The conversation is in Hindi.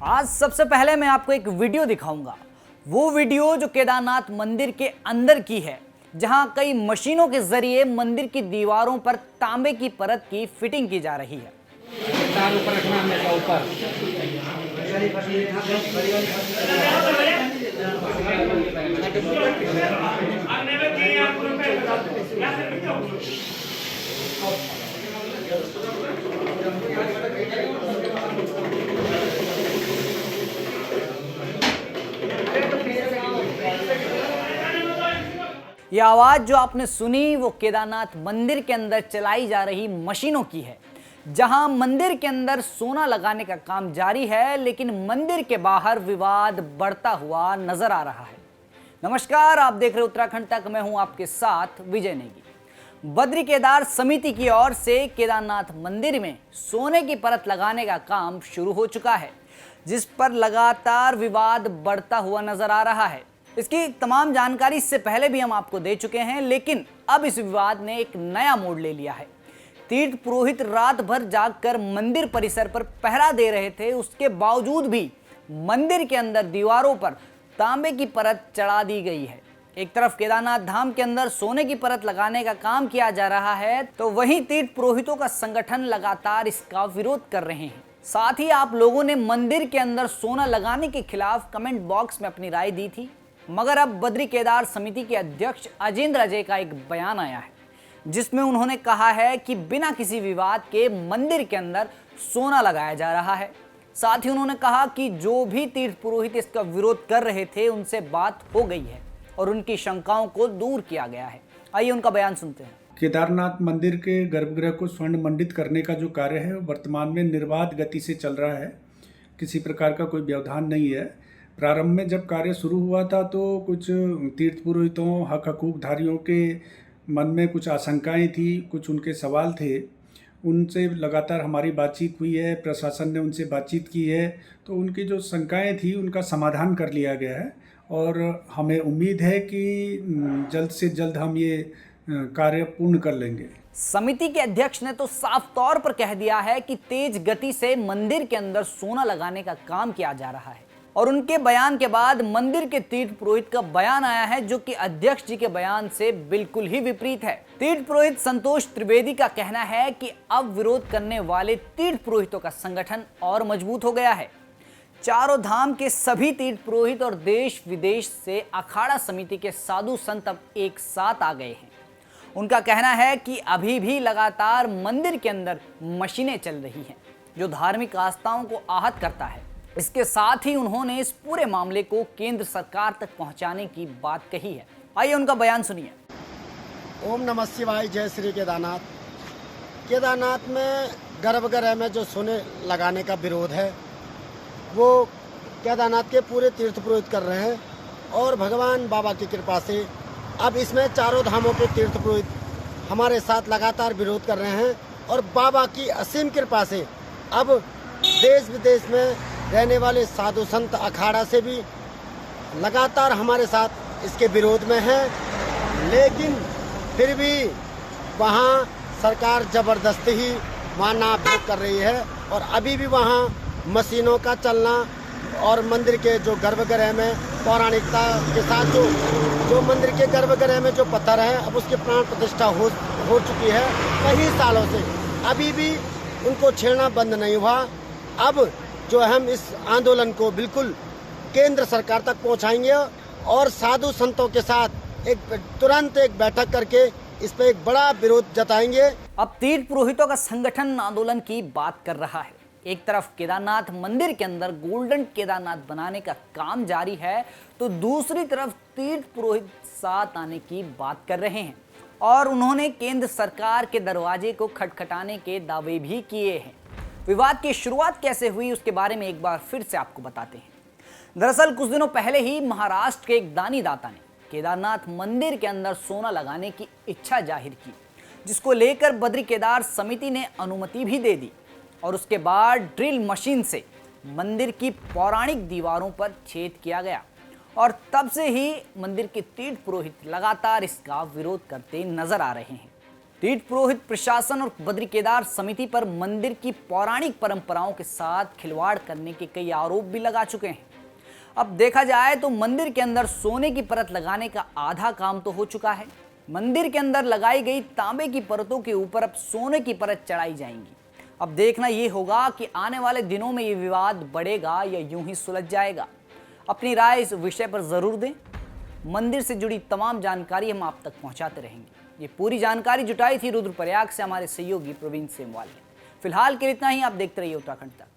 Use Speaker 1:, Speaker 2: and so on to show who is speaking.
Speaker 1: आज सबसे पहले मैं आपको एक वीडियो दिखाऊंगा। वो वीडियो जो केदारनाथ मंदिर के अंदर की है, जहां कई मशीनों के जरिए मंदिर की दीवारों पर तांबे की परत की फिटिंग की जा रही है।
Speaker 2: तार ऊपर रखना हमेशा ऊपर।
Speaker 1: ये आवाज जो आपने सुनी वो केदारनाथ मंदिर के अंदर चलाई जा रही मशीनों की है, जहां मंदिर के अंदर सोना लगाने का काम जारी है, लेकिन मंदिर के बाहर विवाद बढ़ता हुआ नजर आ रहा है। नमस्कार, आप देख रहे उत्तराखंड तक, मैं हूं आपके साथ विजय नेगी। बद्री केदार समिति की ओर से केदारनाथ मंदिर में सोने की परत लगाने का काम शुरू हो चुका है, जिस पर लगातार विवाद बढ़ता हुआ नजर आ रहा है। इसकी तमाम जानकारी इससे पहले भी हम आपको दे चुके हैं, लेकिन अब इस विवाद ने एक नया मोड़ ले लिया है। तीर्थ पुरोहित रात भर जागकर मंदिर परिसर पर पहरा दे रहे थे, उसके बावजूद भी मंदिर के अंदर दीवारों पर तांबे की परत चढ़ा दी गई है। एक तरफ केदारनाथ धाम के अंदर सोने की परत लगाने का काम किया जा रहा है, तो वहीं तीर्थ पुरोहितों का संगठन लगातार इसका विरोध कर रहे हैं। साथ ही आप लोगों ने मंदिर के अंदर सोना लगाने के खिलाफ कमेंट बॉक्स में अपनी राय दी थी, मगर अब बद्री केदार समिति के अध्यक्ष अजेंद्र अजय का एक बयान आया है, जिसमें उन्होंने कहा है कि बिना किसी विवाद के मंदिर के अंदर सोना लगाया जा रहा है। साथ ही उन्होंने कहा कि जो भी तीर्थ पुरोहित इसका विरोध कर रहे थे, उनसे बात हो गई है और उनकी शंकाओं को दूर किया गया है। आइए उनका बयान सुनते हैं।
Speaker 3: केदारनाथ मंदिर के गर्भगृह को स्वर्ण मंडित करने का जो कार्य है, वर्तमान में निर्बाध गति से चल रहा है। किसी प्रकार का कोई व्यवधान नहीं है। प्रारंभ में जब कार्य शुरू हुआ था तो कुछ तीर्थ पुरोहितों, हक हकूकधारियों के मन में कुछ आशंकाएं थी, कुछ उनके सवाल थे। उनसे लगातार हमारी बातचीत हुई है, प्रशासन ने उनसे बातचीत की है, तो उनकी जो शंकाएं थी उनका समाधान कर लिया गया है और हमें उम्मीद है कि जल्द से जल्द हम ये कार्य पूर्ण कर लेंगे।
Speaker 1: समिति के अध्यक्ष ने तो साफ तौर पर कह दिया है कि तेज गति से मंदिर के अंदर सोना लगाने का काम किया जा रहा है, और उनके बयान के बाद मंदिर के तीर्थ पुरोहित का बयान आया है, जो कि अध्यक्ष जी के बयान से बिल्कुल ही विपरीत है। तीर्थ पुरोहित संतोष त्रिवेदी का कहना है कि अब विरोध करने वाले तीर्थ पुरोहितों का संगठन और मजबूत हो गया है। चारों धाम के सभी तीर्थ पुरोहित और देश विदेश से अखाड़ा समिति के साधु संत अब एक साथ आ गए हैं। उनका कहना है कि अभी भी लगातार मंदिर के अंदर मशीनें चल रही हैं, जो धार्मिक आस्थाओं को आहत करता है। इसके साथ ही उन्होंने इस पूरे मामले को केंद्र सरकार तक पहुंचाने की बात कही है। आइए उनका बयान सुनिए।
Speaker 4: ओम नमः शिवाय, जय श्री केदारनाथ। केदारनाथ में गर्भगृह में जो सोने लगाने का विरोध है, वो केदारनाथ के पूरे तीर्थ पुरोहित कर रहे हैं, और भगवान बाबा की कृपा से अब इसमें चारों धामों के तीर्थ पुरोहित हमारे साथ लगातार विरोध कर रहे हैं, और बाबा की असीम कृपा से अब देश विदेश में रहने वाले साधु संत अखाड़ा से भी लगातार हमारे साथ इसके विरोध में हैं। लेकिन फिर भी वहाँ सरकार ज़बरदस्ती ही वहाँ नापतोल कर रही है, और अभी भी वहाँ मशीनों का चलना और मंदिर के जो गर्भगृह में पौराणिकता के साथ जो मंदिर के गर्भगृह में जो पत्थर है, अब उसकी प्राण प्रतिष्ठा हो चुकी है कई सालों से, अभी भी उनको छेड़ना बंद नहीं हुआ। अब जो हम इस आंदोलन को बिल्कुल केंद्र सरकार तक पहुंचाएंगे और साधु संतों के साथ तुरंत एक बैठक करके इस पे एक बड़ा विरोध जताएंगे।
Speaker 1: अब तीर्थ पुरोहितों का संगठन आंदोलन की बात कर रहा है। एक तरफ केदारनाथ मंदिर के अंदर गोल्डन केदारनाथ बनाने का काम जारी है, तो दूसरी तरफ तीर्थ पुरोहित साथ आने की बात कर रहे हैं, और उन्होंने केंद्र सरकार के दरवाजे को खटखटाने के दावे भी किए हैं। विवाद की शुरुआत कैसे हुई, उसके बारे में एक बार फिर से आपको बताते हैं। दरअसल कुछ दिनों पहले ही महाराष्ट्र के एक दानी दाता ने केदारनाथ मंदिर के अंदर सोना लगाने की इच्छा जाहिर की, जिसको लेकर बद्री केदार समिति ने अनुमति भी दे दी, और उसके बाद ड्रिल मशीन से मंदिर की पौराणिक दीवारों पर छेद किया गया, और तब से ही मंदिर के तीर्थ पुरोहित लगातार इसका विरोध करते नजर आ रहे हैं। तीर्थ पुरोहित प्रशासन और बद्री केदार समिति पर मंदिर की पौराणिक परंपराओं के साथ खिलवाड़ करने के कई आरोप भी लगा चुके हैं। अब देखा जाए तो मंदिर के अंदर सोने की परत लगाने का आधा काम तो हो चुका है। मंदिर के अंदर लगाई गई तांबे की परतों के ऊपर अब सोने की परत चढ़ाई जाएंगी। अब देखना यह होगा कि आने वाले दिनों में यह विवाद बढ़ेगा या यूं ही सुलझ जाएगा। अपनी राय इस विषय पर जरूर दें। मंदिर से जुड़ी तमाम जानकारी हम आप तक पहुंचाते रहेंगे। ये पूरी जानकारी जुटाई थी रुद्रप्रयाग से हमारे सहयोगी प्रवीण सेमवाल ने। फिलहाल के लिए इतना ही। आप देखते रहिए उत्तराखंड तक।